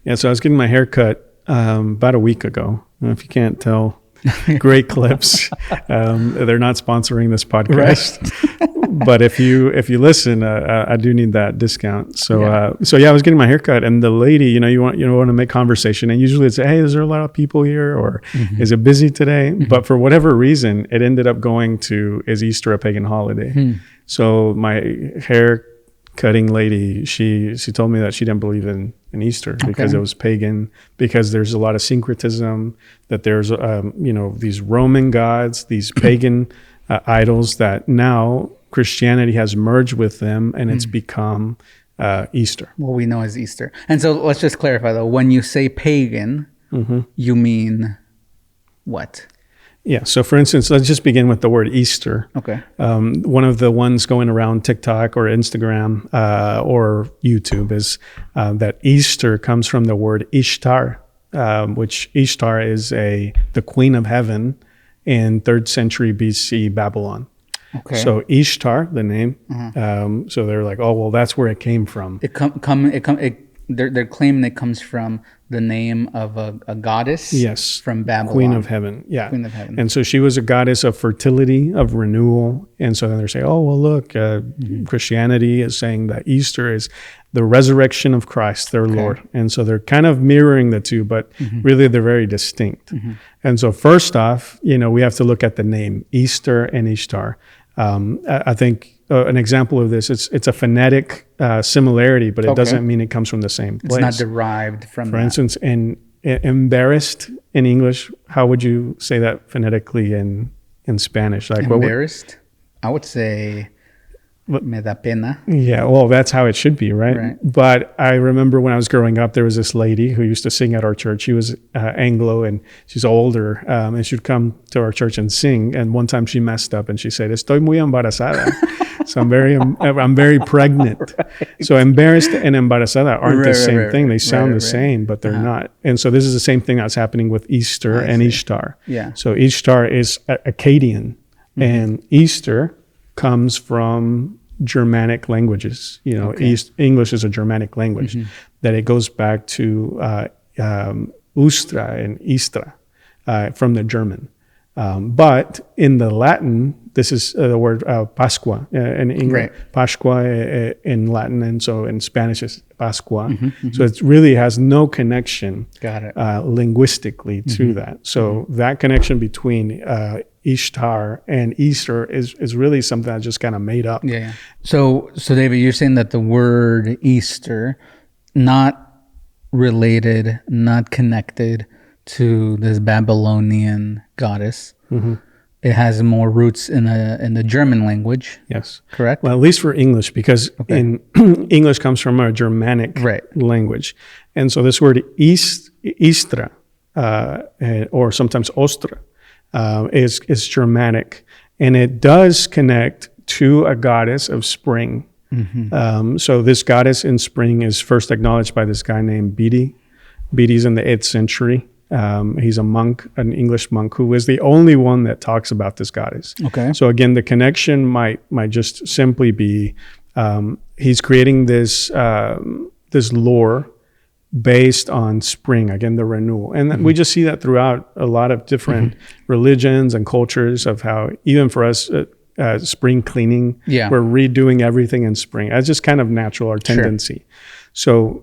Yeah, so I was getting my hair cut about a week ago. If you can't tell, great clips. They're not sponsoring this podcast, right. But if you listen, I do need that discount. So I was getting my hair cut, and the lady, you want to make conversation, and usually it's, hey, is there a lot of people here, or is it busy today? But for whatever reason, it ended up going to, is Easter a pagan holiday? So my hair cutting lady, she told me that she didn't believe in Easter because it was pagan, because there's a lot of syncretism, that there's these Roman gods, these pagan idols that now Christianity has merged with them, and it's become Easter. What we know as Easter. And so let's just clarify though, when you say pagan, you mean what? Yeah. So for instance, let's just begin with the word Easter. Okay. One of the ones going around TikTok or Instagram or YouTube is that Easter comes from the word Ishtar, which Ishtar is the queen of heaven in 3rd century BC Babylon. Okay. So Ishtar, the name. So they're like, oh, well, that's where it came from. They're claiming it comes from the name of a goddess. Yes. From Babylon. Queen of Heaven. Yeah. Queen of Heaven. And so she was a goddess of fertility, of renewal. And so then they're saying, oh, well, look, Christianity is saying that Easter is the resurrection of Christ, their Lord. And so they're kind of mirroring the two, but really they're very distinct. And so first off, we have to look at the name, Easter and Ishtar. I think an example of this, it's a phonetic similarity, but it doesn't mean it comes from the same place. It's not derived from For instance, embarrassed in English, how would you say that phonetically in Spanish? Like embarrassed? I would say me da pena. Yeah, well, that's how it should be, right? But I remember when I was growing up, there was this lady who used to sing at our church. She was Anglo, and she's older, and she'd come to our church and sing. And one time she messed up, and she said, "Estoy muy embarazada." So I'm very pregnant. Right. So embarrassed and embarazada aren't the same thing. They sound the same, but they're not. And so this is the same thing that's happening with Easter and Ishtar. Yeah. So Ishtar is Akkadian, and Easter comes from Germanic languages. English is a Germanic language, that it goes back to Ustra and Istra from the German. But in the Latin, this is the word Pascua in English, Pascua in Latin, and so in Spanish is Pascua. So it really has no connection linguistically to that. So that connection between Ishtar and Easter is really something I just kind of made up. Yeah. So David, you're saying that the word Easter, not related, not connected to this Babylonian goddess. It has more roots in the German language. Yes. Correct? Well, at least for English, because in English comes from a Germanic language. And so this word Istra, or sometimes Ostra, is Germanic. And it does connect to a goddess of spring. So this goddess in spring is first acknowledged by this guy named Bede. Bede's in the 8th century. He's a monk, an English monk, who is the only one that talks about this goddess. Okay. So again, the connection might just simply be he's creating this lore based on spring, again, the renewal. And we just see that throughout a lot of different religions and cultures, of how even for us, spring cleaning, we're redoing everything in spring. That's just kind of natural, our tendency. So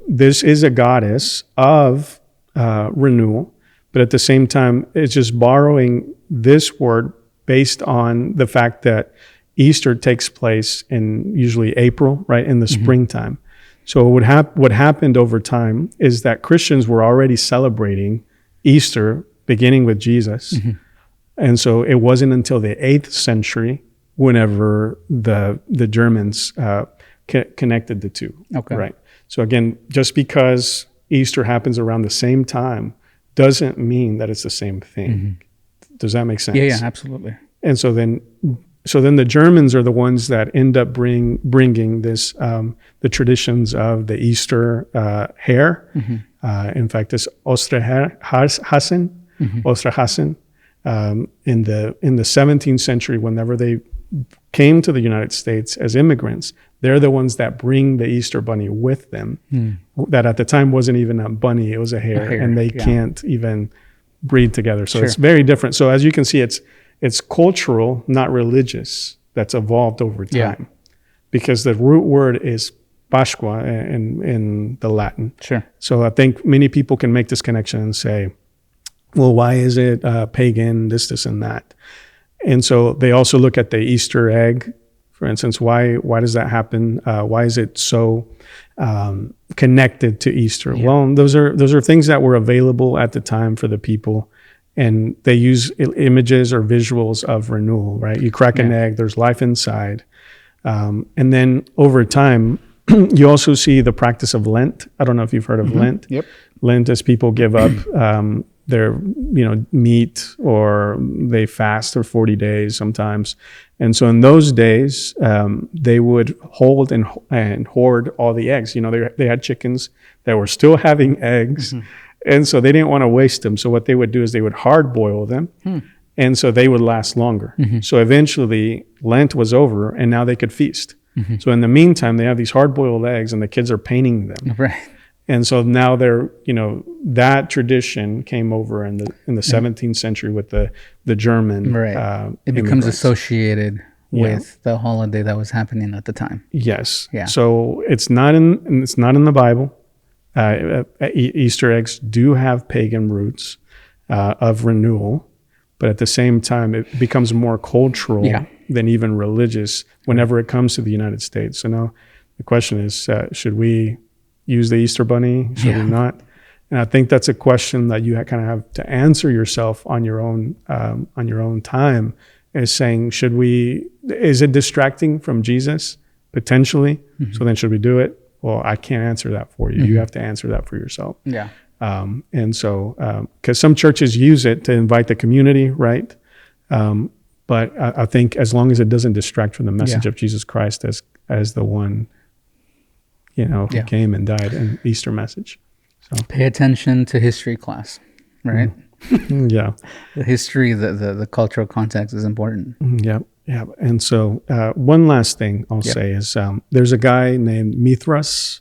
this is a goddess of renewal, but at the same time, it's just borrowing this word based on the fact that Easter takes place in usually April, right, in the springtime. So what happened over time is that Christians were already celebrating Easter beginning with Jesus. And so it wasn't until the 8th century whenever the Germans connected the two. Okay. Right. So again, just because Easter happens around the same time doesn't mean that it's the same thing. Does that make sense? Yeah, absolutely. And so then the Germans are the ones that end up bringing this the traditions of the Easter hair. In fact, this Osterhasen in the 17th century, whenever they came to the United States as immigrants, they're the ones that bring the Easter bunny with them. That at the time wasn't even a bunny, it was a hare, and they can't even breed together. So it's very different. So as you can see, it's cultural, not religious, that's evolved over time. Because the root word is Pascua in the Latin. Sure. So I think many people can make this connection and say, well, why is it pagan, this, and that? And so they also look at the Easter egg, for instance. Why does that happen? Why is it so connected to Easter? Yeah. Well, those are things that were available at the time for the people, and they use images or visuals of renewal, right? You crack an egg, there's life inside. And then over time, you also see the practice of Lent. I don't know if you've heard of Lent. Yep. Lent is people give up their meat, or they fast for 40 days sometimes. And so in those days, they would hold and hoard all the eggs. They had chickens that were still having eggs. And so they didn't want to waste them. So what they would do is they would hard boil them. And so they would last longer. So eventually Lent was over, and now they could feast. So in the meantime, they have these hard-boiled eggs, and the kids are painting them. Right. And so now they're, that tradition came over in the 17th century with the German. Right. It becomes associated with the holiday that was happening at the time. Yes. Yeah. So it's not in the Bible. Easter eggs do have pagan roots of renewal. But at the same time, it becomes more cultural than even religious whenever it comes to the United States. So now the question is, should we use the Easter bunny? Should we not? And I think that's a question that you kind of have to answer yourself on your own time, is saying, is it distracting from Jesus? Potentially. So then should we do it? Well, I can't answer that for you. You have to answer that for yourself. Yeah. And so, because some churches use it to invite the community, right? But I think as long as it doesn't distract from the message of Jesus Christ as the one, who came and died, and Easter message. So pay attention to history class, right? Yeah. The history, the cultural context is important. Yeah. Yeah. And so one last thing I'll say is there's a guy named Mithras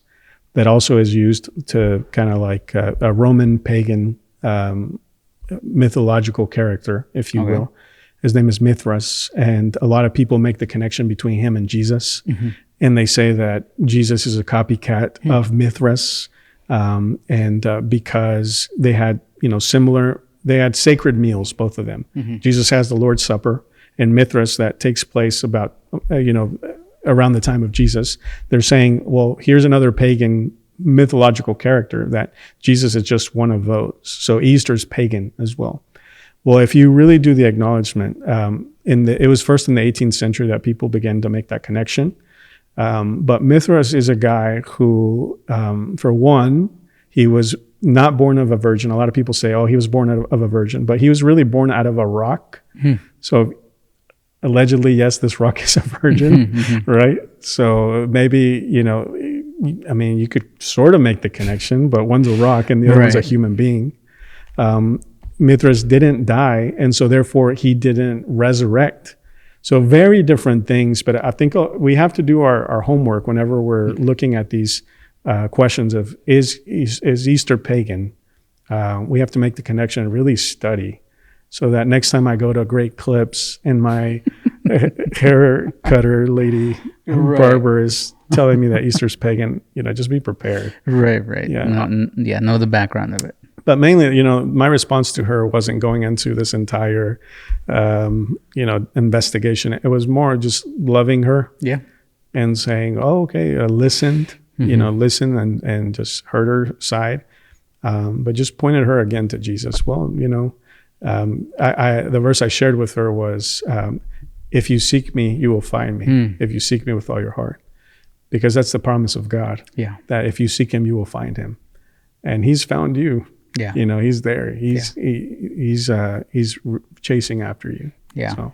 that also is used to kind of like a Roman pagan mythological character, if you will. His name is Mithras, and a lot of people make the connection between him and Jesus. And they say that Jesus is a copycat of Mithras, and because they had, they had sacred meals, both of them. Jesus has the Lord's Supper, and Mithras, that takes place about, around the time of Jesus. They're saying, well, here's another pagan mythological character, that Jesus is just one of those. So Easter's pagan as well. Well, if you really do the acknowledgement, it was first in the 18th century that people began to make that connection. But Mithras is a guy who, for one, he was not born of a virgin. A lot of people say, oh, he was born of a virgin, but he was really born out of a rock. So allegedly, yes, this rock is a virgin, right? So maybe, you could sort of make the connection, but one's a rock and the other one's a human being. Mithras didn't die, and so therefore he didn't resurrect. So very different things, but I think we have to do our homework whenever we're looking at these questions of, is Easter pagan? We have to make the connection and really study, so that next time I go to Great Clips and my hair cutter lady barber is telling me that Easter's pagan, just be prepared. Right. Yeah. Know the background of it. But mainly, my response to her wasn't going into this entire, investigation. It was more just loving her. Yeah. And saying, oh, okay, listened, listen and just heard her side. But just pointed her again to Jesus. Well, the verse I shared with her was, if you seek me, you will find me. If you seek me with all your heart. Because that's the promise of God. Yeah. That if you seek him, you will find him. And he's found you. Yeah. He's there. He's chasing after you. Yeah. So.